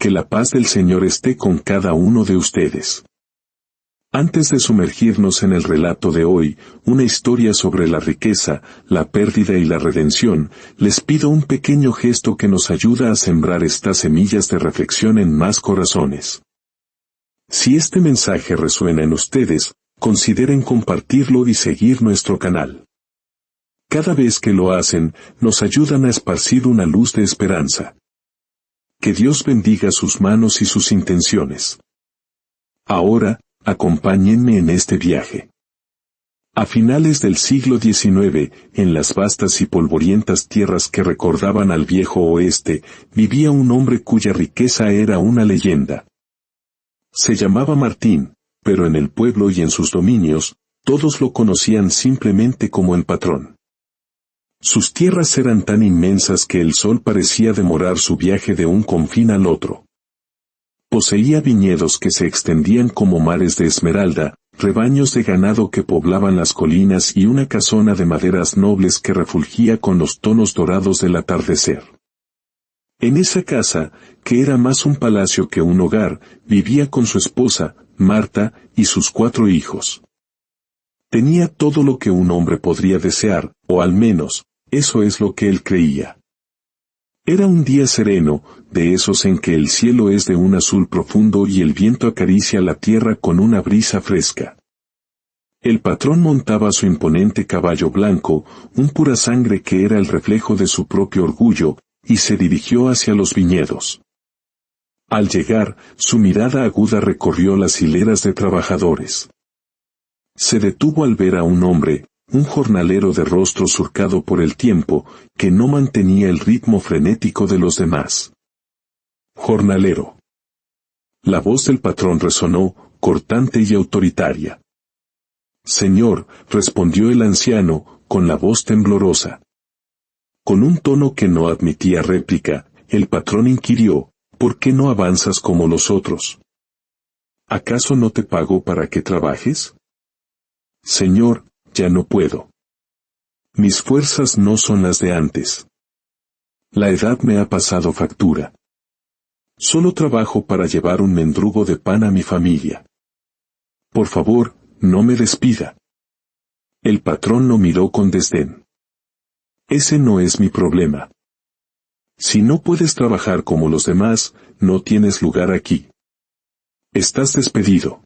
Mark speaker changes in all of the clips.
Speaker 1: Que la paz del Señor esté con cada uno de ustedes. Antes de sumergirnos en el relato de hoy, una historia sobre la riqueza, la pérdida y la redención, les pido un pequeño gesto que nos ayuda a sembrar estas semillas de reflexión en más corazones. Si este mensaje resuena en ustedes, consideren compartirlo y seguir nuestro canal. Cada vez que lo hacen, nos ayudan a esparcir una luz de esperanza. Que Dios bendiga sus manos y sus intenciones. Ahora, acompáñenme en este viaje. A finales del siglo XIX, en las vastas y polvorientas tierras que recordaban al viejo oeste, vivía un hombre cuya riqueza era una leyenda. Se llamaba Martín, pero en el pueblo y en sus dominios, todos lo conocían simplemente como el patrón. Sus tierras eran tan inmensas que el sol parecía demorar su viaje de un confín al otro. Poseía viñedos que se extendían como mares de esmeralda, rebaños de ganado que poblaban las colinas y una casona de maderas nobles que refulgía con los tonos dorados del atardecer. En esa casa, que era más un palacio que un hogar, vivía con su esposa, Marta, y sus 4 hijos. Tenía todo lo que un hombre podría desear, o al menos, eso es lo que él creía. Era un día sereno, de esos en que el cielo es de un azul profundo y el viento acaricia la tierra con una brisa fresca. El patrón montaba su imponente caballo blanco, un pura sangre que era el reflejo de su propio orgullo, y se dirigió hacia los viñedos. Al llegar, su mirada aguda recorrió las hileras de trabajadores. Se detuvo al ver a un hombre, un jornalero de rostro surcado por el tiempo, que no mantenía el ritmo frenético de los demás. Jornalero. La voz del patrón resonó, cortante y autoritaria. Señor, respondió el anciano, con la voz temblorosa. Con un tono que no admitía réplica, el patrón inquirió, ¿por qué no avanzas como los otros? ¿Acaso no te pago para que trabajes? Señor, ya no puedo. Mis fuerzas no son las de antes. La edad me ha pasado factura. Solo trabajo para llevar un mendrugo de pan a mi familia. Por favor, no me despida. El patrón lo miró con desdén. Ese no es mi problema. Si no puedes trabajar como los demás, no tienes lugar aquí. Estás despedido.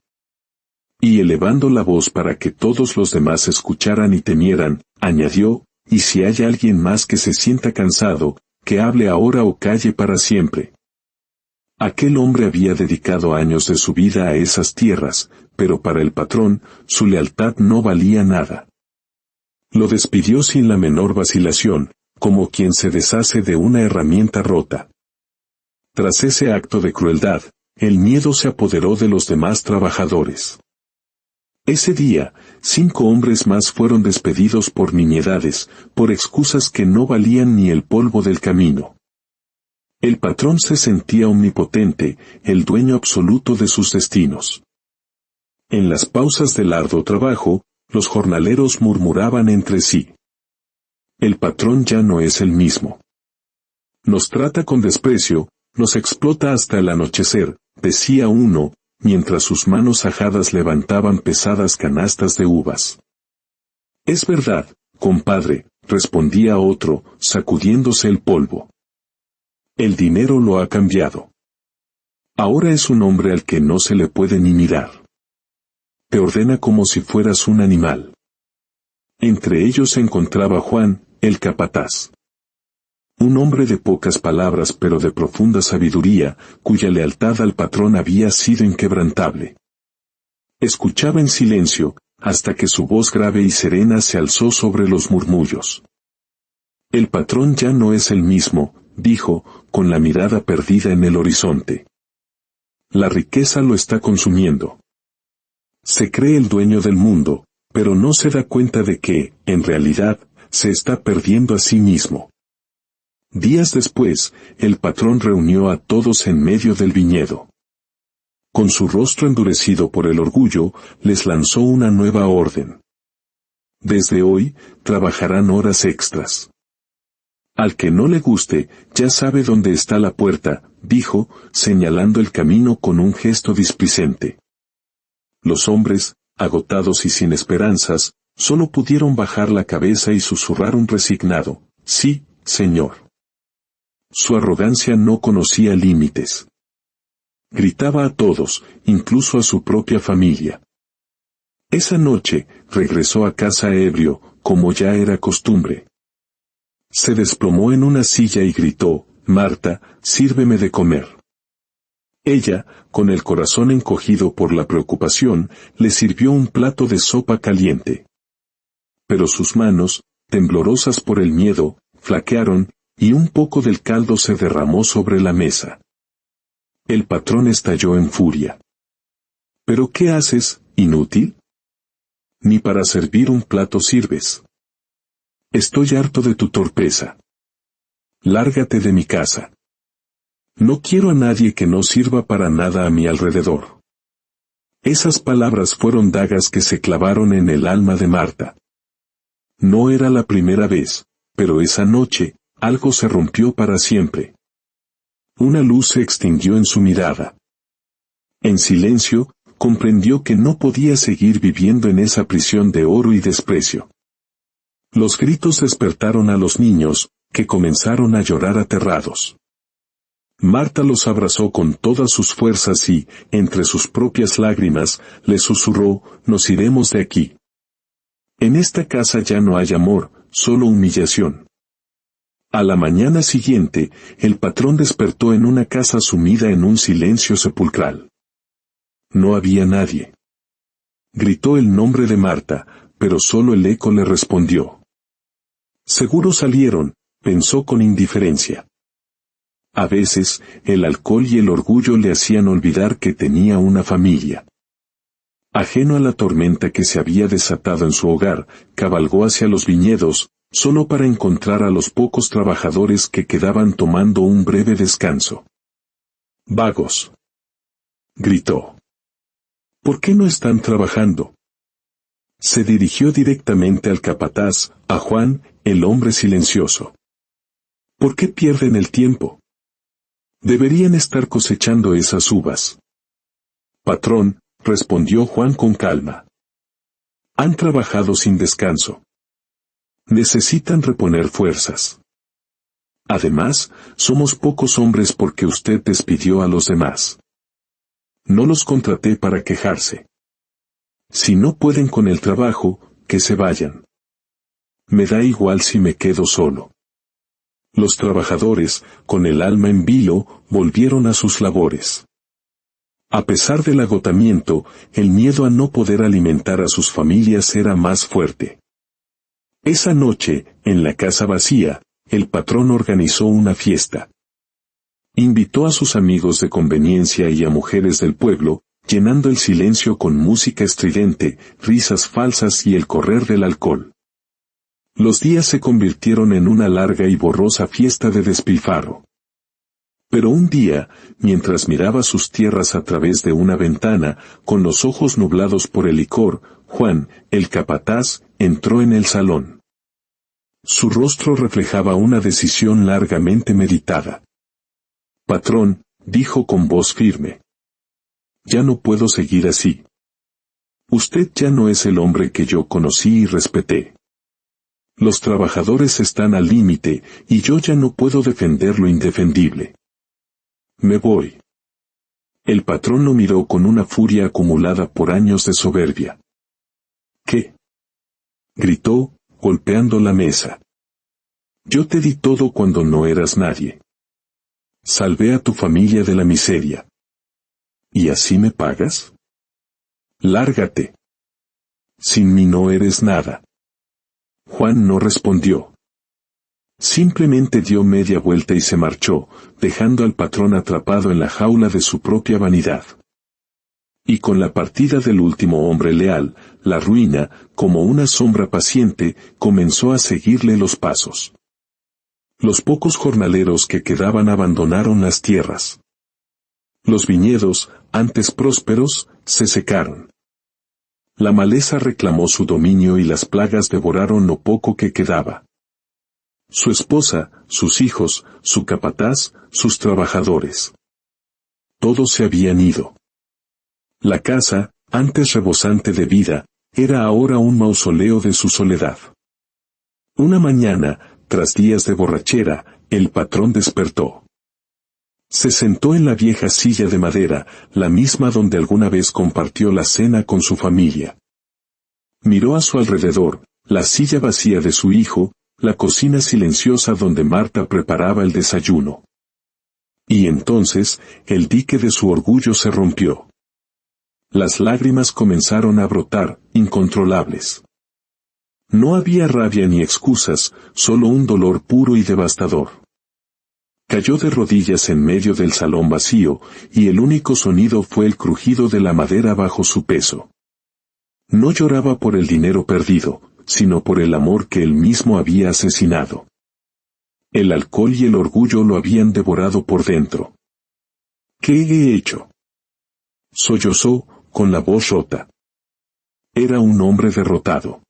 Speaker 1: Y elevando la voz para que todos los demás escucharan y temieran, añadió, y si hay alguien más que se sienta cansado, que hable ahora o calle para siempre. Aquel hombre había dedicado años de su vida a esas tierras, pero para el patrón, su lealtad no valía nada. Lo despidió sin la menor vacilación, como quien se deshace de una herramienta rota. Tras ese acto de crueldad, el miedo se apoderó de los demás trabajadores. Ese día, 5 hombres más fueron despedidos por nimiedades, por excusas que no valían ni el polvo del camino. El patrón se sentía omnipotente, el dueño absoluto de sus destinos. En las pausas del arduo trabajo, los jornaleros murmuraban entre sí. El patrón ya no es el mismo. Nos trata con desprecio, nos explota hasta el anochecer, decía uno, mientras sus manos ajadas levantaban pesadas canastas de uvas. Es verdad, compadre, respondía otro, sacudiéndose el polvo. El dinero lo ha cambiado. Ahora es un hombre al que no se le puede ni mirar. Te ordena como si fueras un animal. Entre ellos se encontraba Juan, el capataz. Un hombre de pocas palabras pero de profunda sabiduría, cuya lealtad al patrón había sido inquebrantable. Escuchaba en silencio, hasta que su voz grave y serena se alzó sobre los murmullos. El patrón ya no es el mismo, dijo, con la mirada perdida en el horizonte. La riqueza lo está consumiendo. Se cree el dueño del mundo, pero no se da cuenta de que, en realidad, se está perdiendo a sí mismo. Días después, el patrón reunió a todos en medio del viñedo. Con su rostro endurecido por el orgullo, les lanzó una nueva orden. Desde hoy, trabajarán horas extras. Al que no le guste, ya sabe dónde está la puerta, dijo, señalando el camino con un gesto displicente. Los hombres, agotados y sin esperanzas, solo pudieron bajar la cabeza y susurrar un resignado, sí, señor. Su arrogancia no conocía límites. Gritaba a todos, incluso a su propia familia. Esa noche, regresó a casa ebrio, como ya era costumbre. Se desplomó en una silla y gritó, Marta, sírveme de comer. Ella, con el corazón encogido por la preocupación, le sirvió un plato de sopa caliente. Pero sus manos, temblorosas por el miedo, flaquearon, y un poco del caldo se derramó sobre la mesa. El patrón estalló en furia. ¿Pero qué haces, inútil? Ni para servir un plato sirves. Estoy harto de tu torpeza. Lárgate de mi casa. No quiero a nadie que no sirva para nada a mi alrededor. Esas palabras fueron dagas que se clavaron en el alma de Marta. No era la primera vez, pero esa noche, algo se rompió para siempre. Una luz se extinguió en su mirada. En silencio, comprendió que no podía seguir viviendo en esa prisión de oro y desprecio. Los gritos despertaron a los niños, que comenzaron a llorar aterrados. Marta los abrazó con todas sus fuerzas y, entre sus propias lágrimas, les susurró, nos iremos de aquí. En esta casa ya no hay amor, solo humillación. A la mañana siguiente, el patrón despertó en una casa sumida en un silencio sepulcral. No había nadie. Gritó el nombre de Marta, pero solo el eco le respondió. Seguro salieron, pensó con indiferencia. A veces, el alcohol y el orgullo le hacían olvidar que tenía una familia. Ajeno a la tormenta que se había desatado en su hogar, cabalgó hacia los viñedos, solo para encontrar a los pocos trabajadores que quedaban tomando un breve descanso. «Vagos», gritó. «¿Por qué no están trabajando?» Se dirigió directamente al capataz, a Juan, el hombre silencioso. ¿Por qué pierden el tiempo? Deberían estar cosechando esas uvas. Patrón, respondió Juan con calma. Han trabajado sin descanso. Necesitan reponer fuerzas. Además, somos pocos hombres porque usted despidió a los demás. No los contraté para quejarse. Si no pueden con el trabajo, que se vayan. Me da igual si me quedo solo. Los trabajadores, con el alma en vilo, volvieron a sus labores. A pesar del agotamiento, el miedo a no poder alimentar a sus familias era más fuerte. Esa noche, en la casa vacía, el patrón organizó una fiesta. Invitó a sus amigos de conveniencia y a mujeres del pueblo, llenando el silencio con música estridente, risas falsas y el correr del alcohol. Los días se convirtieron en una larga y borrosa fiesta de despilfarro. Pero un día, mientras miraba sus tierras a través de una ventana, con los ojos nublados por el licor, Juan, el capataz, entró en el salón. Su rostro reflejaba una decisión largamente meditada. «Patrón», dijo con voz firme. «Ya no puedo seguir así. Usted ya no es el hombre que yo conocí y respeté. Los trabajadores están al límite, y yo ya no puedo defender lo indefendible. Me voy». El patrón lo miró con una furia acumulada por años de soberbia. «¿Qué?», gritó, golpeando la mesa. «Yo te di todo cuando no eras nadie. Salvé a tu familia de la miseria. ¿Y así me pagas? Lárgate. Sin mí no eres nada». Juan no respondió. Simplemente dio media vuelta y se marchó, dejando al patrón atrapado en la jaula de su propia vanidad. Y con la partida del último hombre leal, la ruina, como una sombra paciente, comenzó a seguirle los pasos. Los pocos jornaleros que quedaban abandonaron las tierras. Los viñedos, antes prósperos, se secaron. La maleza reclamó su dominio y las plagas devoraron lo poco que quedaba. Su esposa, sus hijos, su capataz, sus trabajadores. Todos se habían ido. La casa, antes rebosante de vida, era ahora un mausoleo de su soledad. Una mañana, tras días de borrachera, el patrón despertó. Se sentó en la vieja silla de madera, la misma donde alguna vez compartió la cena con su familia. Miró a su alrededor, la silla vacía de su hijo, la cocina silenciosa donde Marta preparaba el desayuno. Y entonces, el dique de su orgullo se rompió. Las lágrimas comenzaron a brotar, incontrolables. No había rabia ni excusas, solo un dolor puro y devastador. Cayó de rodillas en medio del salón vacío, y el único sonido fue el crujido de la madera bajo su peso. No lloraba por el dinero perdido, sino por el amor que él mismo había asesinado. El alcohol y el orgullo lo habían devorado por dentro. ¿Qué he hecho? Sollozó, con la voz rota. Era un hombre derrotado.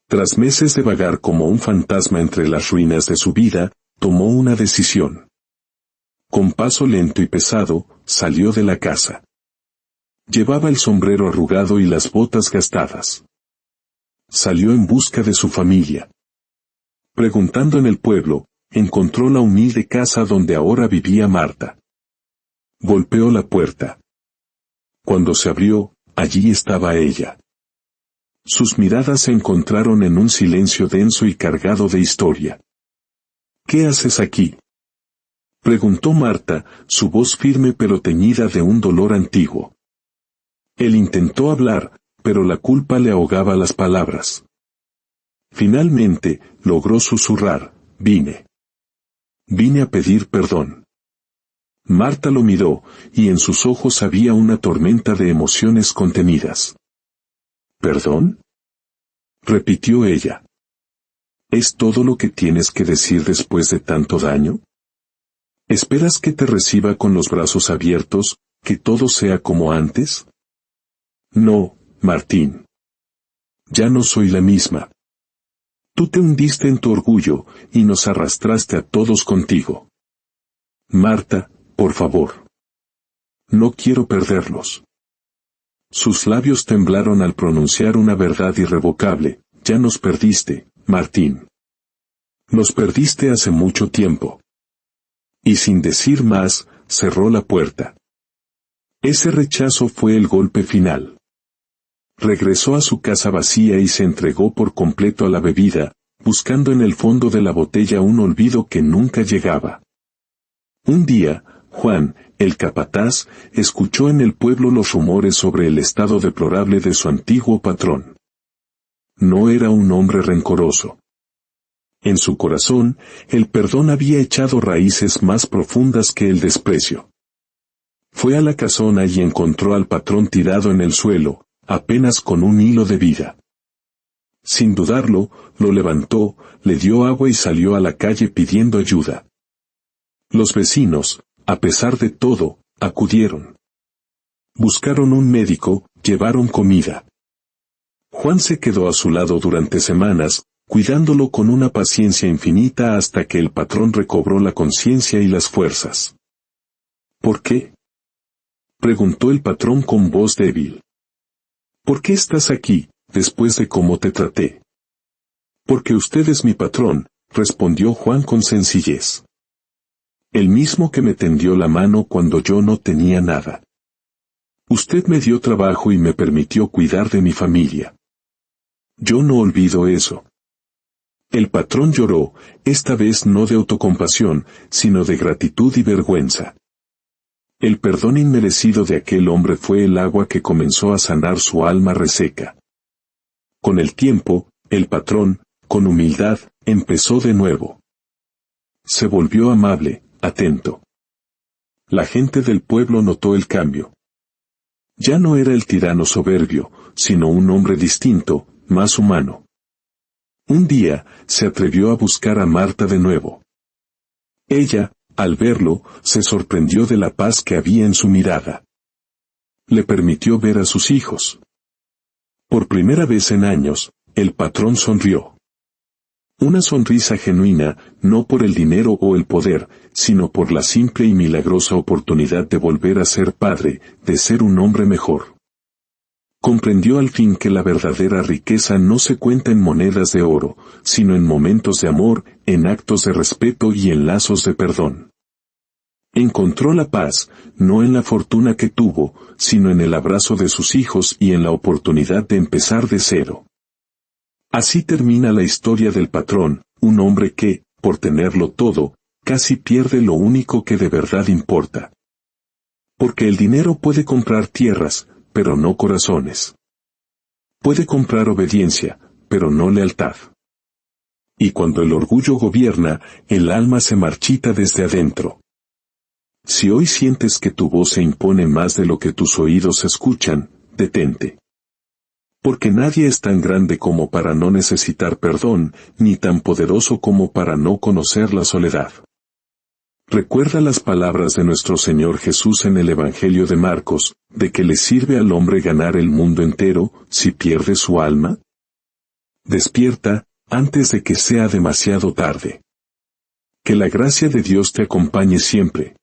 Speaker 1: Tras meses de vagar como un fantasma entre las ruinas de su vida, tomó una decisión. Con paso lento y pesado, salió de la casa. Llevaba el sombrero arrugado y las botas gastadas. Salió en busca de su familia. Preguntando en el pueblo, encontró la humilde casa donde ahora vivía Marta. Golpeó la puerta. Cuando se abrió, allí estaba ella. Sus miradas se encontraron en un silencio denso y cargado de historia. ¿Qué haces aquí?, preguntó Marta, su voz firme pero teñida de un dolor antiguo. Él intentó hablar, pero la culpa le ahogaba las palabras. Finalmente, logró susurrar, Vine a pedir perdón. Marta lo miró, y en sus ojos había una tormenta de emociones contenidas. ¿Perdón?, repitió ella. ¿Es todo lo que tienes que decir después de tanto daño? ¿Esperas que te reciba con los brazos abiertos, que todo sea como antes? No, Martín. Ya no soy la misma. Tú te hundiste en tu orgullo, y nos arrastraste a todos contigo. Marta, por favor. No quiero perderlos. Sus labios temblaron al pronunciar una verdad irrevocable, ya nos perdiste, Martín. Nos perdiste hace mucho tiempo. Y sin decir más, cerró la puerta. Ese rechazo fue el golpe final. Regresó a su casa vacía y se entregó por completo a la bebida, buscando en el fondo de la botella un olvido que nunca llegaba. Un día, Juan, el capataz, escuchó en el pueblo los rumores sobre el estado deplorable de su antiguo patrón. No era un hombre rencoroso. En su corazón, el perdón había echado raíces más profundas que el desprecio. Fue a la casona y encontró al patrón tirado en el suelo, apenas con un hilo de vida. Sin dudarlo, lo levantó, le dio agua y salió a la calle pidiendo ayuda. Los vecinos, a pesar de todo, acudieron. Buscaron un médico, llevaron comida. Juan se quedó a su lado durante semanas, cuidándolo con una paciencia infinita hasta que el patrón recobró la conciencia y las fuerzas. ¿Por qué?, preguntó el patrón con voz débil. ¿Por qué estás aquí, después de cómo te traté? Porque usted es mi patrón, respondió Juan con sencillez. El mismo que me tendió la mano cuando yo no tenía nada. Usted me dio trabajo y me permitió cuidar de mi familia. Yo no olvido eso. El patrón lloró, esta vez no de autocompasión, sino de gratitud y vergüenza. El perdón inmerecido de aquel hombre fue el agua que comenzó a sanar su alma reseca. Con el tiempo, el patrón, con humildad, empezó de nuevo. Se volvió amable, atento. La gente del pueblo notó el cambio. Ya no era el tirano soberbio, sino un hombre distinto, más humano. Un día, se atrevió a buscar a Marta de nuevo. Ella, al verlo, se sorprendió de la paz que había en su mirada. Le permitió ver a sus hijos. Por primera vez en años, el patrón sonrió. Una sonrisa genuina, no por el dinero o el poder, sino por la simple y milagrosa oportunidad de volver a ser padre, de ser un hombre mejor. Comprendió al fin que la verdadera riqueza no se cuenta en monedas de oro, sino en momentos de amor, en actos de respeto y en lazos de perdón. Encontró la paz, no en la fortuna que tuvo, sino en el abrazo de sus hijos y en la oportunidad de empezar de cero. Así termina la historia del patrón, un hombre que, por tenerlo todo, casi pierde lo único que de verdad importa. Porque el dinero puede comprar tierras, pero no corazones. Puede comprar obediencia, pero no lealtad. Y cuando el orgullo gobierna, el alma se marchita desde adentro. Si hoy sientes que tu voz se impone más de lo que tus oídos escuchan, detente. Porque nadie es tan grande como para no necesitar perdón, ni tan poderoso como para no conocer la soledad. Recuerda las palabras de nuestro Señor Jesús en el Evangelio de Marcos, ¿de qué le sirve al hombre ganar el mundo entero, si pierde su alma? Despierta, antes de que sea demasiado tarde. Que la gracia de Dios te acompañe siempre.